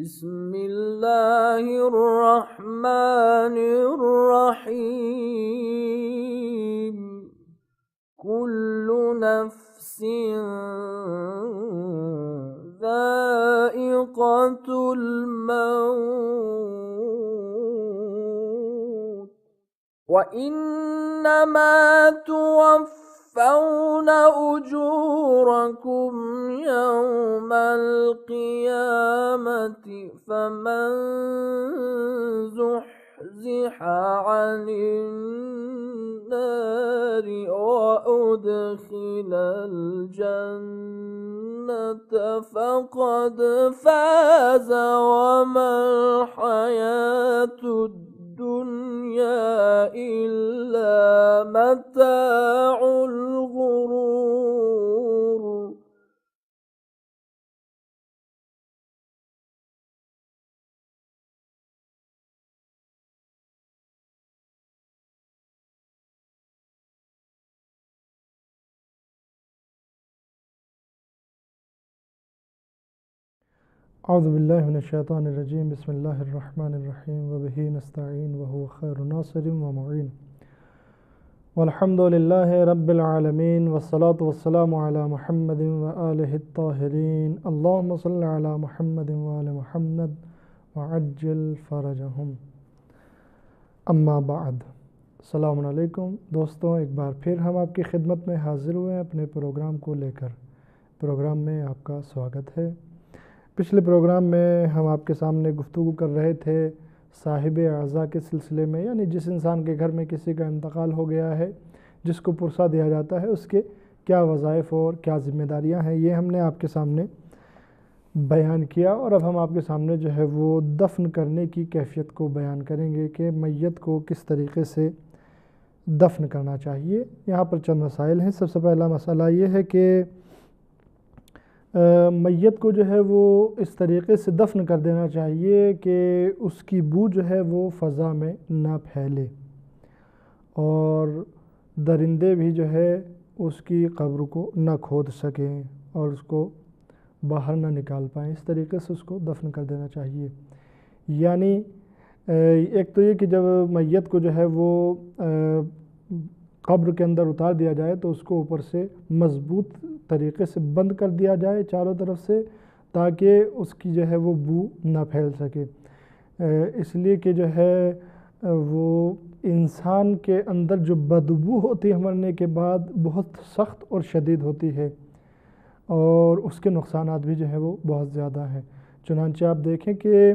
بسم اللہ الرحمن الرحیم کل نفس ذائقۃ الموت وإنما توفون أجوركم يوم القيامة فمن زحزح عن النار وأدخل الجنة فقد فاز وما الحياة الدنيا إلا متاع الغرور. اعوذ باللہ من الشیطان الرجیم بسم اللہ الرحمن الرحیم وبہ نستعین وہو خیر ناصر ومعین والحمد للہ رب العالمین والصلاة والسلام علی محمد وآلہ الطاہرین اللہم صلی علی محمد وآل محمد وعجل فرجہم. اما بعد، السلام علیکم دوستوں، ایک بار پھر ہم آپ کی خدمت میں حاضر ہوئے ہیں اپنے پروگرام کو لے کر. پروگرام میں آپ کا سواگت ہے. پچھلے پروگرام میں ہم آپ کے سامنے گفتگو کر رہے تھے صاحب اعضاء کے سلسلے میں، یعنی جس انسان کے گھر میں کسی کا انتقال ہو گیا ہے، جس کو پرسہ دیا جاتا ہے، اس کے کیا وظائف اور کیا ذمہ داریاں ہیں، یہ ہم نے آپ کے سامنے بیان کیا. اور اب ہم آپ کے سامنے جو ہے وہ دفن کرنے کی کیفیت کو بیان کریں گے کہ میت کو کس طریقے سے دفن کرنا چاہیے. یہاں پر چند مسائل ہیں. سب سے پہلا مسئلہ یہ ہے کہ میت کو جو ہے وہ اس طریقے سے دفن کر دینا چاہیے کہ اس کی بو جو ہے وہ فضا میں نہ پھیلے اور درندے بھی جو ہے اس کی قبر کو نہ کھود سکیں اور اس کو باہر نہ نکال پائیں. اس طریقے سے اس کو دفن کر دینا چاہیے. یعنی ایک تو یہ کہ جب میت کو جو ہے وہ قبر کے اندر اتار دیا جائے تو اس کو اوپر سے مضبوط طریقے سے بند کر دیا جائے چاروں طرف سے، تاکہ اس کی جو ہے وہ بو نہ پھیل سکے. اس لیے کہ جو ہے وہ انسان کے اندر جو بدبو ہوتی ہے مرنے کے بعد بہت سخت اور شدید ہوتی ہے اور اس کے نقصانات بھی جو ہے وہ بہت زیادہ ہیں. چنانچہ آپ دیکھیں کہ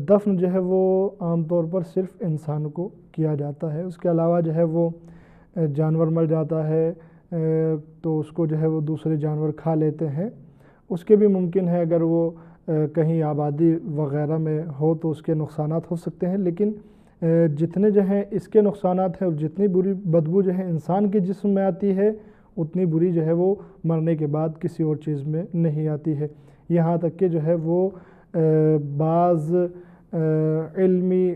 دفن جو ہے وہ عام طور پر صرف انسان کو کیا جاتا ہے. اس کے علاوہ جو ہے وہ جانور مر جاتا ہے تو اس کو جو ہے وہ دوسرے جانور کھا لیتے ہیں. اس کے بھی ممکن ہے اگر وہ کہیں آبادی وغیرہ میں ہو تو اس کے نقصانات ہو سکتے ہیں، لیکن جتنے جو ہیں اس کے نقصانات ہیں اور جتنی بری بدبو جو ہے انسان کے جسم میں آتی ہے اتنی بری جو ہے وہ مرنے کے بعد کسی اور چیز میں نہیں آتی ہے. یہاں تک کہ جو ہے وہ بعض علمی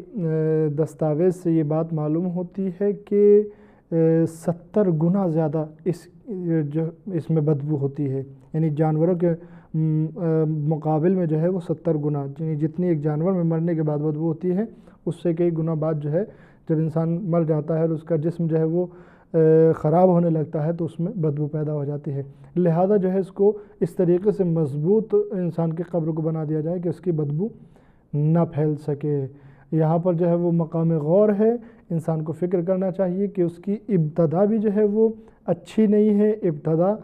دستاویز سے یہ بات معلوم ہوتی ہے کہ 70 گنا زیادہ اس میں بدبو ہوتی ہے. یعنی جانوروں کے مقابل میں جو ہے وہ 70 گنا، یعنی جتنی ایک جانور میں مرنے کے بعد بدبو ہوتی ہے اس سے کئی گنا بعد جو ہے جب انسان مر جاتا ہے اور اس کا جسم جو ہے وہ خراب ہونے لگتا ہے تو اس میں بدبو پیدا ہو جاتی ہے. لہذا جو ہے اس کو اس طریقے سے مضبوط انسان کی قبر کو بنا دیا جائے کہ اس کی بدبو نہ پھیل سکے. یہاں پر جو ہے وہ مقام غور ہے. انسان کو فکر کرنا چاہیے کہ اس کی ابتدا بھی جو ہے وہ اچھی نہیں ہے. ابتدا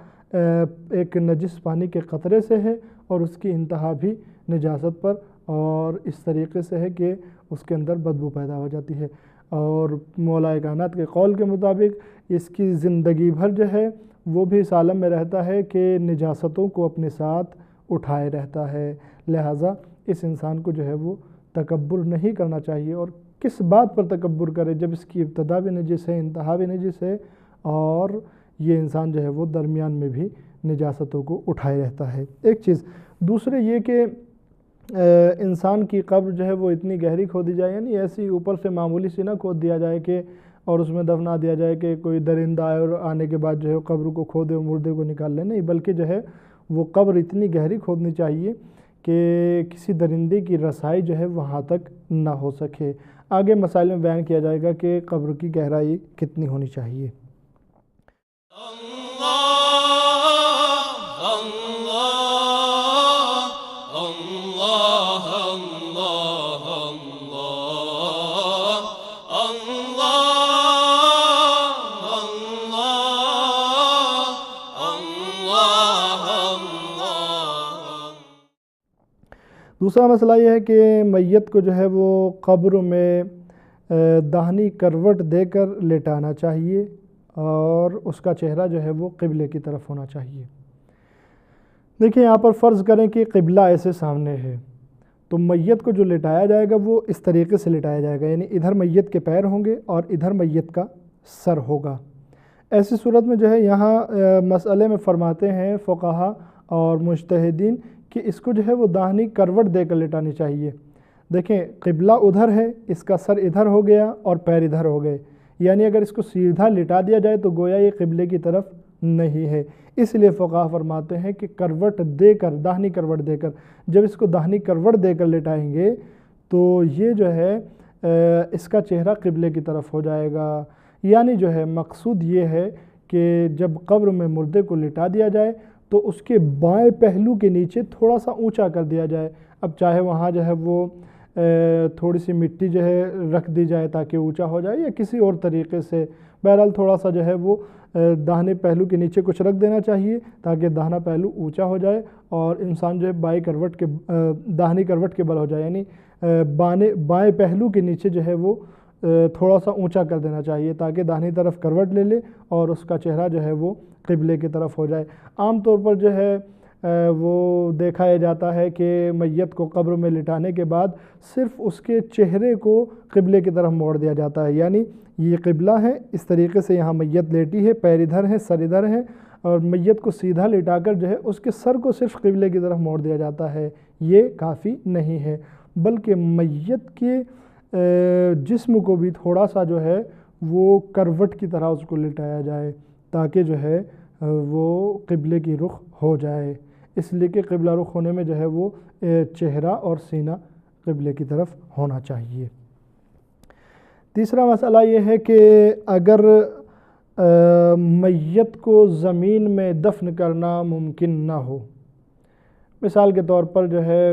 ایک نجس پانی کے قطرے سے ہے اور اس کی انتہا بھی نجاست پر اور اس طریقے سے ہے کہ اس کے اندر بدبو پیدا ہو جاتی ہے. اور مولا کائنات کے قول کے مطابق اس کی زندگی بھر جو ہے وہ بھی اس عالم میں رہتا ہے کہ نجاستوں کو اپنے ساتھ اٹھائے رہتا ہے. لہٰذا اس انسان کو جو ہے وہ تکبر نہیں کرنا چاہیے. اور کس بات پر تکبر کرے جب اس کی ابتدا بھی نجس ہے، انتہا بھی نجس ہے اور یہ انسان جو ہے وہ درمیان میں بھی نجاستوں کو اٹھائے رہتا ہے. ایک چیز. دوسرے یہ کہ انسان کی قبر جو ہے وہ اتنی گہری کھودی جائے، یعنی ایسی اوپر سے معمولی سی نہ کھود دیا جائے کہ اور اس میں دفنا دیا جائے کہ کوئی درندہ آئے اور آنے کے بعد جو ہے قبر کو کھودے اور مردے کو نکال لے. نہیں، بلکہ جو ہے وہ قبر اتنی گہری کھودنی چاہیے کہ کسی درندے کی رسائی جو ہے وہاں تک نہ ہو سکے۔ آگے مسائل میں بیان کیا جائے گا کہ قبر کی گہرائی کتنی ہونی چاہیے۔ دوسرا مسئلہ یہ ہے کہ میت کو جو ہے وہ قبر میں داہنی کروٹ دے کر لٹانا چاہیے اور اس کا چہرہ جو ہے وہ قبلے کی طرف ہونا چاہیے۔ دیکھیں یہاں پر فرض کریں کہ قبلہ ایسے سامنے ہے، تو میت کو جو لٹایا جائے گا وہ اس طریقے سے لٹایا جائے گا، یعنی ادھر میت کے پیر ہوں گے اور ادھر میت کا سر ہوگا۔ ایسی صورت میں جو ہے یہاں مسئلے میں فرماتے ہیں فقہا اور مجتہدین کہ اس کو جو ہے وہ داہنی کروٹ دے کر لٹانی چاہیے۔ دیکھیں قبلہ ادھر ہے، اس کا سر ادھر ہو گیا اور پیر ادھر ہو گئے، یعنی اگر اس کو سیدھا لٹا دیا جائے تو گویا یہ قبلے کی طرف نہیں ہے۔ اس لیے فقہا فرماتے ہیں کہ کروٹ دے کر، داہنی کروٹ دے کر، جب اس کو داہنی کروٹ دے کر لٹائیں گے تو یہ جو ہے اس کا چہرہ قبلے کی طرف ہو جائے گا۔ یعنی جو ہے مقصود یہ ہے کہ جب قبر میں مردے کو لٹا دیا جائے تو اس کے بائیں پہلو کے نیچے تھوڑا سا اونچا کر دیا جائے۔ اب چاہے وہاں جو ہے وہ تھوڑی سی مٹی جو ہے رکھ دی جائے تاکہ اونچا ہو جائے، یا کسی اور طریقے سے، بہرحال تھوڑا سا جو ہے وہ داہنے پہلو کے نیچے کچھ رکھ دینا چاہیے تاکہ داہنا پہلو اونچا ہو جائے اور انسان جو ہے داہنی کروٹ کے بل ہو جائے، یعنی بائیں پہلو کے نیچے جو ہے وہ تھوڑا سا اونچا کر دینا چاہیے تاکہ داہنی طرف کروٹ لے لے اور اس کا چہرہ جو ہے وہ قبلے کی طرف ہو جائے۔ عام طور پر جو ہے وہ دیکھا جاتا ہے کہ میت کو قبر میں لٹانے کے بعد صرف اس کے چہرے کو قبلے کی طرف موڑ دیا جاتا ہے، یعنی یہ قبلہ ہے، اس طریقے سے یہاں میت لیٹی ہے، پیر ادھر ہیں، سر ادھر ہے، اور میت کو سیدھا لٹا کر جو ہے اس کے سر کو صرف قبلے کی طرف موڑ دیا جاتا ہے۔ یہ کافی نہیں ہے، بلکہ میت کے جسم کو بھی تھوڑا سا جو ہے وہ کروٹ کی طرح اس کو لٹایا جائے تاکہ جو ہے وہ قبلے کی رخ ہو جائے، اس لیے کہ قبلہ رخ ہونے میں جو ہے وہ چہرہ اور سینہ قبلے کی طرف ہونا چاہیے۔ تیسرا مسئلہ یہ ہے کہ اگر میت کو زمین میں دفن کرنا ممکن نہ ہو، مثال کے طور پر جو ہے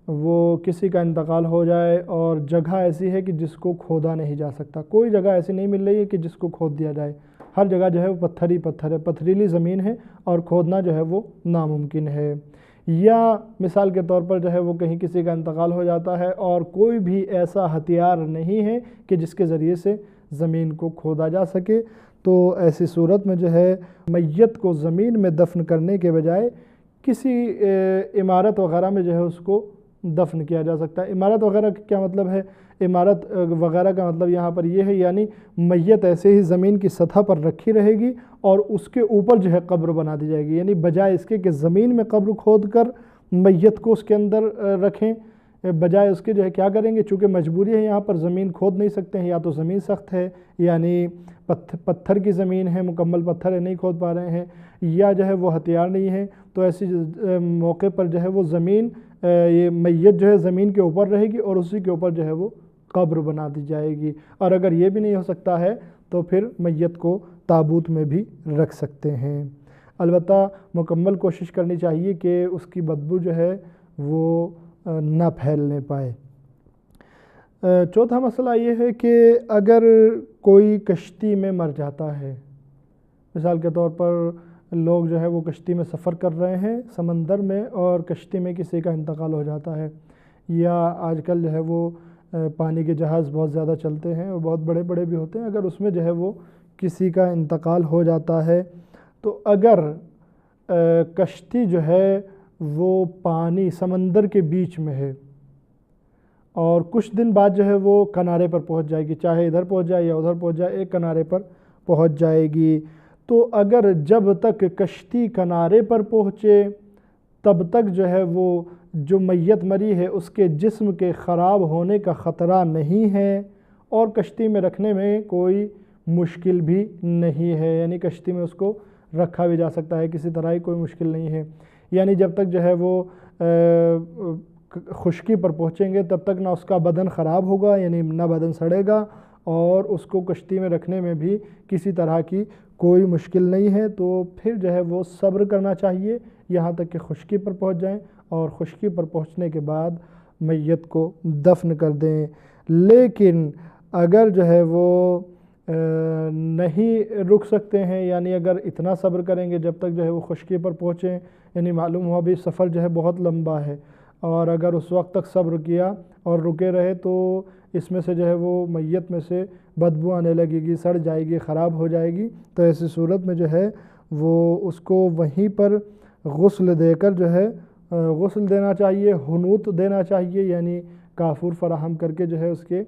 وہ کسی کا انتقال ہو جائے اور جگہ ایسی ہے کہ جس کو کھودا نہیں جا سکتا، کوئی جگہ ایسی نہیں مل رہی ہے کہ جس کو کھود دیا جائے، ہر جگہ جو ہے وہ پتھر ہی پتھر ہے، پتھریلی زمین ہے اور کھودنا جو ہے وہ ناممکن ہے۔ یا مثال کے طور پر جو ہے وہ کہیں کسی کا انتقال ہو جاتا ہے اور کوئی بھی ایسا ہتھیار نہیں ہے کہ جس کے ذریعے سے زمین کو کھودا جا سکے، تو ایسی صورت میں جو ہے میت کو زمین میں دفن کرنے کے بجائے کسی عمارت وغیرہ میں جو ہے اس کو دفن کیا جا سکتا ہے۔ عمارت وغیرہ کا کیا مطلب ہے؟ عمارت وغیرہ کا مطلب یہاں پر یہ ہے یعنی میت ایسے ہی زمین کی سطح پر رکھی رہے گی اور اس کے اوپر جو ہے قبر بنا دی جائے گی، یعنی بجائے اس کے کہ زمین میں قبر کھود کر میت کو اس کے اندر رکھیں، بجائے اس کے جو ہے کیا کریں گے، چونکہ مجبوری ہے یہاں پر زمین کھود نہیں سکتے ہیں، یا تو زمین سخت ہے یعنی پتھر کی زمین ہے، مکمل پتھر ہے، نہیں کھود پا رہے ہیں، یا جو ہے وہ ہتھیار نہیں ہے، تو ایسی موقع پر جو ہے وہ زمین یہ میت جو ہے زمین کے اوپر رہے گی اور اسی کے اوپر جو ہے وہ قبر بنا دی جائے گی۔ اور اگر یہ بھی نہیں ہو سکتا ہے تو پھر میت کو تابوت میں بھی رکھ سکتے ہیں، البتہ مکمل کوشش کرنی چاہیے کہ اس کی بدبو جو ہے وہ نہ پھیلنے پائے۔ چوتھا مسئلہ یہ ہے کہ اگر کوئی کشتی میں مر جاتا ہے، مثال کے طور پر لوگ جو ہے وہ کشتی میں سفر کر رہے ہیں سمندر میں اور کشتی میں کسی کا انتقال ہو جاتا ہے، یا آج کل جو ہے وہ پانی کے جہاز بہت زیادہ چلتے ہیں اور بہت بڑے بڑے بھی ہوتے ہیں، اگر اس میں جو ہے وہ کسی کا انتقال ہو جاتا ہے تو اگر کشتی جو ہے وہ پانی سمندر کے بیچ میں ہے اور کچھ دن بعد جو ہے وہ کنارے پر پہنچ جائے گی، چاہے ادھر پہنچ جائے یا ادھر پہنچ جائے، ایک کنارے پر پہنچ جائے گی، تو اگر جب تک کشتی کنارے پر پہنچے تب تک جو ہے وہ جو میت مری ہے اس کے جسم کے خراب ہونے کا خطرہ نہیں ہے اور کشتی میں رکھنے میں کوئی مشکل بھی نہیں ہے، یعنی کشتی میں اس کو رکھا بھی جا سکتا ہے، کسی طرح ہی کوئی مشکل نہیں ہے، یعنی جب تک جو ہے وہ خشکی پر پہنچیں گے تب تک نہ اس کا بدن خراب ہوگا، یعنی نہ بدن سڑے گا، اور اس کو کشتی میں رکھنے میں بھی کسی طرح کی کوئی مشکل نہیں ہے۔ تو پھر جو ہے وہ صبر کرنا چاہیے یہاں تک کہ خشکی پر پہنچ جائیں، اور خشکی پر پہنچنے کے بعد میت کو دفن کر دیں۔ لیکن اگر جو ہے وہ نہیں رک سکتے ہیں، یعنی اگر اتنا صبر کریں گے جب تک جو ہے وہ خشکی پر پہنچیں، یعنی معلوم ہوا بھی سفر جو ہے بہت لمبا ہے، اور اگر اس وقت تک صبر کیا اور رکے رہے تو اس میں سے جو ہے وہ میت میں سے بدبو آنے لگے گی، سڑ جائے گی، خراب ہو جائے گی، تو ایسی صورت میں جو ہے وہ اس کو وہیں پر غسل دے کر جو ہے غسل دینا چاہیے، حنوط دینا چاہیے، یعنی کافور فراہم کر کے جو ہے اس کے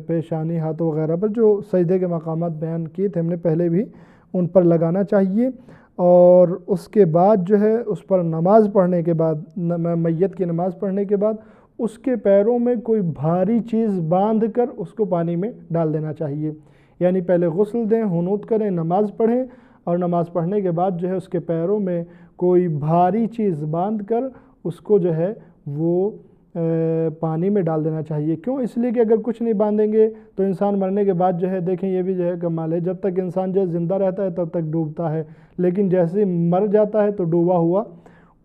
پیشانی، ہاتھوں وغیرہ پر جو سجدے کے مقامات بیان کیے تھے ہم نے پہلے بھی، ان پر لگانا چاہیے۔ اور اس کے بعد جو ہے اس پر نماز پڑھنے کے بعد، میت کی نماز پڑھنے کے بعد اس کے پیروں میں کوئی بھاری چیز باندھ کر اس کو پانی میں ڈال دینا چاہیے، یعنی پہلے غسل دیں، حنوط کریں، نماز پڑھیں، اور نماز پڑھنے کے بعد جو ہے اس کے پیروں میں کوئی بھاری چیز باندھ کر اس کو جو ہے وہ پانی میں ڈال دینا چاہیے۔ کیوں؟ اس لیے کہ اگر کچھ نہیں باندھیں گے تو انسان مرنے کے بعد جو ہے، دیکھیں یہ بھی جو ہے کمال ہے، جب تک انسان جو ہے زندہ رہتا ہے تب تک ڈوبتا ہے، لیکن جیسے مر جاتا ہے تو ڈوبا ہوا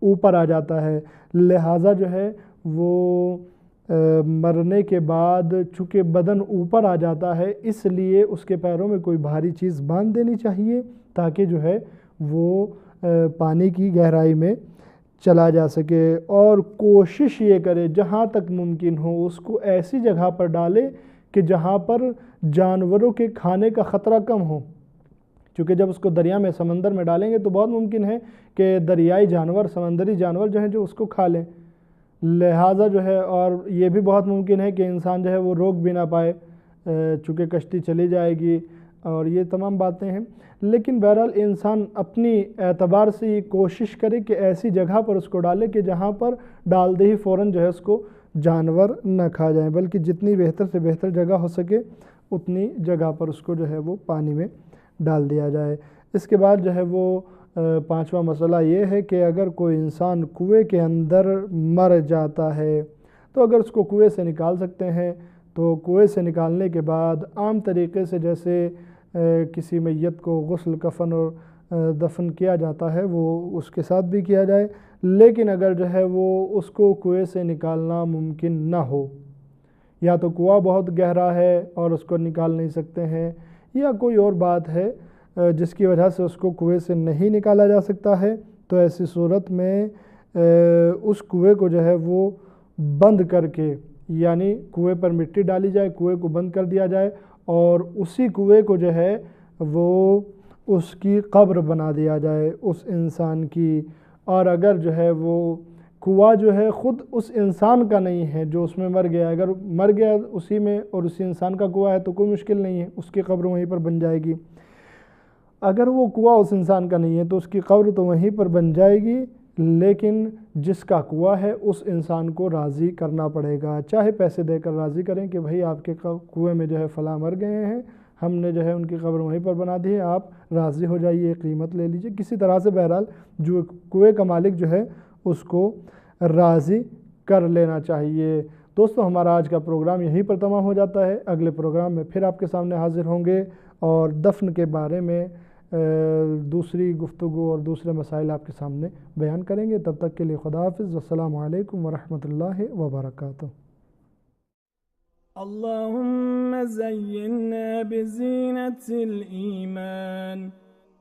اوپر آ جاتا ہے۔ لہٰذا جو ہے وہ مرنے کے بعد چونکہ بدن اوپر آ جاتا ہے، اس لیے اس کے پیروں میں کوئی بھاری چیز باندھ دینی چاہیے تاکہ جو ہے وہ پانی کی گہرائی میں چلا جا سکے۔ اور کوشش یہ کرے جہاں تک ممکن ہو اس کو ایسی جگہ پر ڈالے کہ جہاں پر جانوروں کے کھانے کا خطرہ کم ہو، چونکہ جب اس کو دریا میں، سمندر میں ڈالیں گے تو بہت ممکن ہے کہ دریائی جانور، سمندری جانور جو ہیں جو اس کو کھا لیں، لہٰذا جو ہے، اور یہ بھی بہت ممکن ہے کہ انسان جو ہے وہ روک بھی نہ پائے چونکہ کشتی چلی جائے گی، اور یہ تمام باتیں ہیں۔ لیکن بہرحال انسان اپنی اعتبار سے یہ کوشش کرے کہ ایسی جگہ پر اس کو ڈالے کہ جہاں پر ڈالتے ہی فوراً جو ہے اس کو جانور نہ کھا جائیں، بلکہ جتنی بہتر سے بہتر جگہ ہو سکے اتنی جگہ پر اس کو جو ہے وہ پانی میں ڈال دیا جائے۔ اس کے بعد جو ہے وہ پانچواں مسئلہ یہ ہے کہ اگر کوئی انسان کنویں کے اندر مر جاتا ہے تو اگر اس کو کنویں سے نکال سکتے ہیں تو کنویں سے نکالنے کے بعد عام طریقے سے جیسے کسی میت کو غسل، کفن اور دفن کیا جاتا ہے وہ اس کے ساتھ بھی کیا جائے۔ لیکن اگر جو ہے وہ اس کو کنویں سے نکالنا ممکن نہ ہو، یا تو کنواں بہت گہرا ہے اور اس کو نکال نہیں سکتے ہیں، یا کوئی اور بات ہے جس کی وجہ سے اس کو کنویں سے نہیں نکالا جا سکتا ہے، تو ایسی صورت میں اس کنویں کو جو ہے وہ بند کر کے، یعنی کنویں پر مٹی ڈالی جائے، کنویں کو بند کر دیا جائے، اور اسی کنویں کو جو ہے وہ اس کی قبر بنا دیا جائے اس انسان کی۔ اور اگر جو ہے وہ کنواں جو ہے خود اس انسان کا نہیں ہے جو اس میں مر گیا، اگر مر گیا اسی میں اور اسی انسان کا کنواں ہے تو کوئی مشکل نہیں ہے، اس کی قبر وہیں پر بن جائے گی۔ اگر وہ کنواں اس انسان کا نہیں ہے تو اس کی قبر تو وہیں پر بن جائے گی، لیکن جس کا کنواں ہے اس انسان کو راضی کرنا پڑے گا، چاہے پیسے دے کر راضی کریں کہ بھائی آپ کے کنویں میں جو ہے فلاں مر گئے ہیں، ہم نے جو ہے ان کی قبر وہیں پر بنا دی ہے، آپ راضی ہو جائیے، قیمت لے لیجئے، کسی طرح سے بہرحال جو کنویں کا مالک جو ہے اس کو راضی کر لینا چاہیے۔ دوستو ہمارا آج کا پروگرام یہیں پر تمام ہو جاتا ہے، اگلے پروگرام میں پھر آپ کے سامنے حاضر ہوں گے اور دفن کے بارے میں دوسری گفتگو اور دوسرے مسائل آپ کے سامنے بیان کریں گے۔ تب تک کے لیے خدا حافظ، والسلام علیکم ورحمۃ اللہ وبرکاتہ۔ اللهم زينا بزينة الإيمان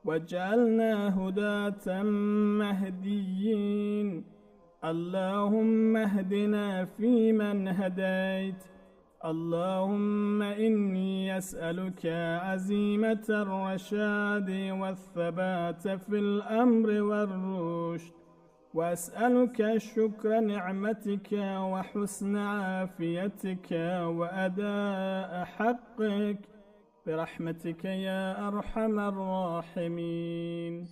واجعلنا هداة مهديين. اللهم اهدنا فيمن هديت. اللهم إني أسألك عزيمة الرشاد والثبات في الأمر والرشد، وأسألك شكر نعمتك وحسن عافيتك وأداء حقك برحمتك يا أرحم الراحمين.